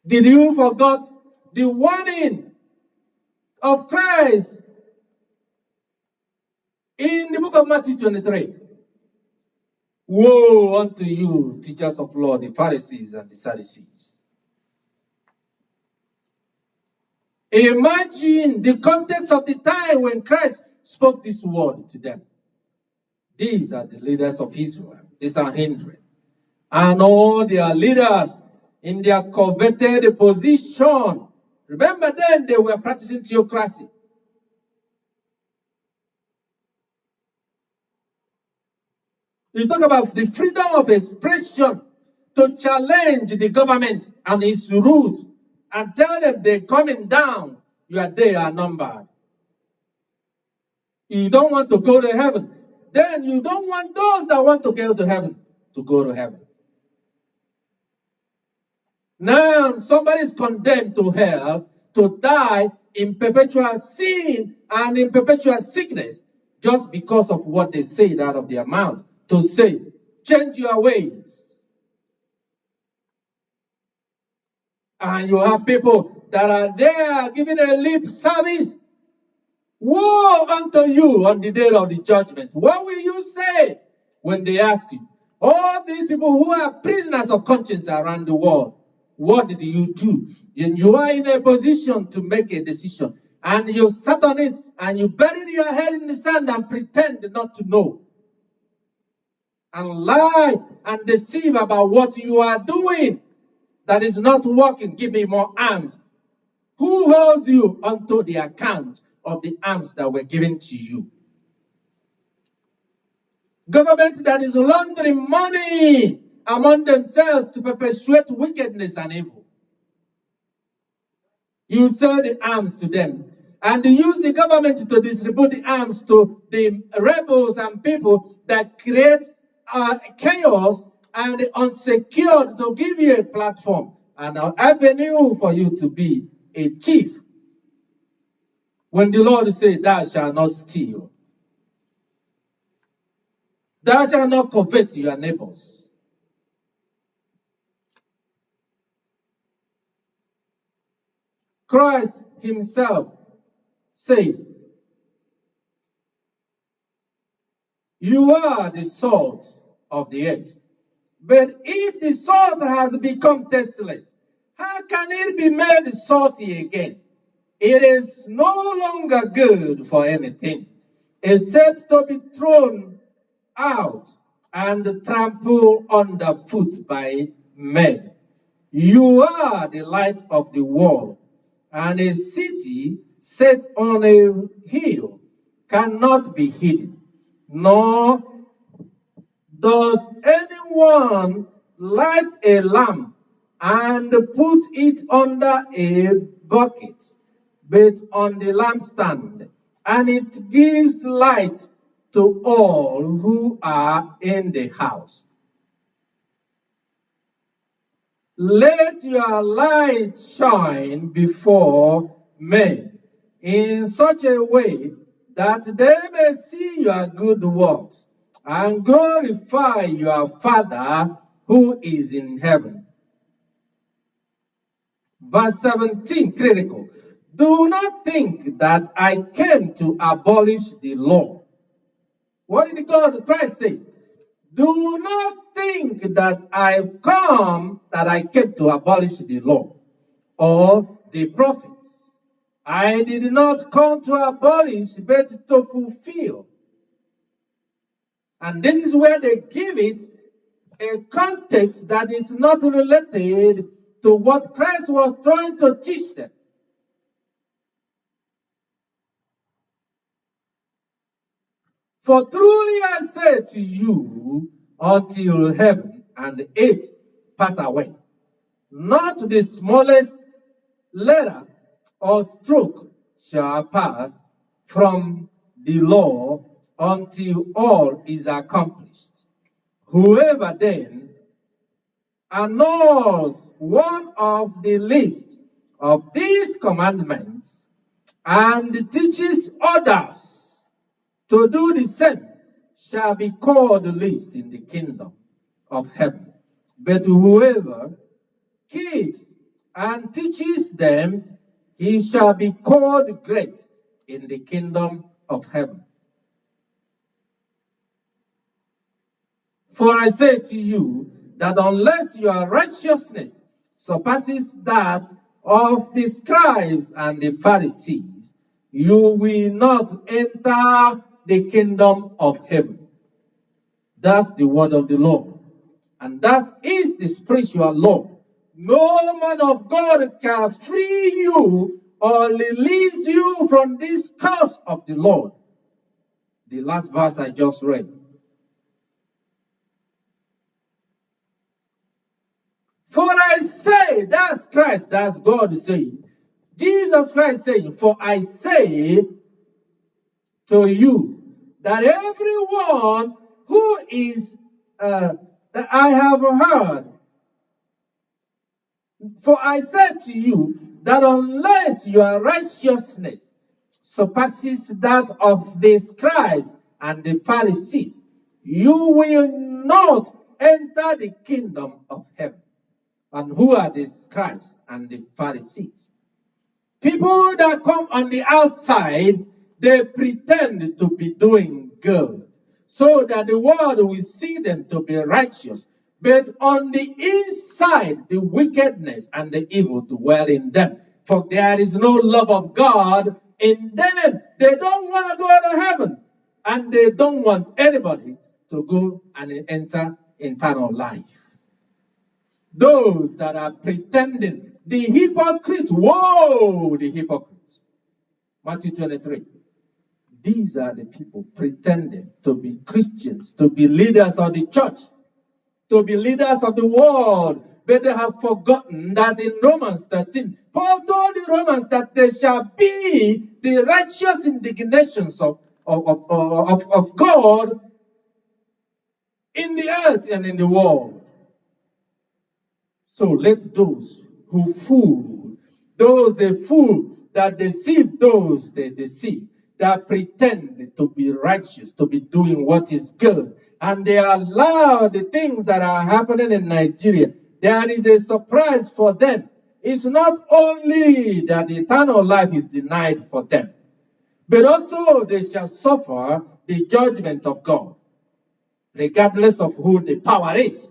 Did you forget the warning of Christ in the book of Matthew 23? Woe unto you, teachers of law, the Pharisees and the Sadducees. Imagine the context of the time when Christ spoke this word to them. These are the leaders of Israel, the Sanhedrin, and all their leaders in their coveted position. Remember then they were practicing theocracy. You talk about the freedom of expression to challenge the government and its rules and tell them they're coming down, your days are numbered. You don't want to go to heaven. Then you don't want those that want to go to heaven to go to heaven. Now somebody is condemned to hell to die in perpetual sin and in perpetual sickness just because of what they said out of their mouth to say, change your ways. And you have people that are there giving a lip service. Woe unto you on the day of the judgment. What will you say when they ask you? All these people who are prisoners of conscience around the world, what did you do? And you are in a position to make a decision. And you sat on it and you buried your head in the sand and pretend not to know. And lie and deceive about what you are doing that is not working. Give me more arms. Who holds you unto the account of the arms that were given to you? Government that is laundering money among themselves to perpetuate wickedness and evil. You sell the arms to them. And you use the government to distribute the arms to the rebels and people that create chaos and unsecured to give you a platform and an avenue for you to be a thief. When the Lord says, thou shalt not steal, thou shalt not covet your neighbors. Christ himself said, you are the salt of the earth. But if the salt has become tasteless, how can it be made salty again? It is no longer good for anything, except to be thrown out and trampled underfoot by men. You are the light of the world, and a city set on a hill cannot be hidden, nor does anyone light a lamp and put it under a bucket, but on the lampstand, and it gives light to all who are in the house. Let your light shine before men in such a way that they may see your good works and glorify your Father who is in heaven. Verse 17, critical. Do not think that I came to abolish the law. What did God Christ say? Do not think that I came to abolish the law or the prophets. I did not come to abolish, but to fulfill. And this is where they give it a context that is not related to what Christ was trying to teach them. For truly I say to you, until heaven and earth pass away, not the smallest letter or stroke shall pass from the law until all is accomplished. Whoever then annuls one of the least of these commandments and teaches others to do the same shall be called the least in the kingdom of heaven. But whoever keeps and teaches them, he shall be called great in the kingdom of heaven. For I say to you that unless your righteousness surpasses that of the scribes and the Pharisees, you will not enter the kingdom of heaven. That's the word of the Lord. And that is the spiritual law. No man of God can free you or release you from this curse of the Lord. The last verse I just read. For I say, that's Christ, that's God saying. Jesus Christ saying, for I say to you that everyone who is, that I have heard, for I said to you that unless your righteousness surpasses that of the scribes and the Pharisees, you will not enter the kingdom of heaven. And who are the scribes and the Pharisees? People that come on the outside, they pretend to be doing good, so that the world will see them to be righteous. But on the inside, the wickedness and the evil dwell in them. For there is no love of God in them. They don't want to go to heaven. And they don't want anybody to go and enter eternal life. Those that are pretending, the hypocrites, woe, the hypocrites. Matthew 23. These are the people pretending to be Christians, to be leaders of the church, to be leaders of the world, but they have forgotten that in Romans 13, Paul told the Romans that there shall be the righteous indignations of God in the earth and in the world. So let those who fool, those they fool, that deceive those they deceive, that pretend to be righteous, to be doing what is good, and they allow the things that are happening in Nigeria. There is a surprise for them. It's not only that eternal life is denied for them, but also they shall suffer the judgment of God, regardless of who the power is.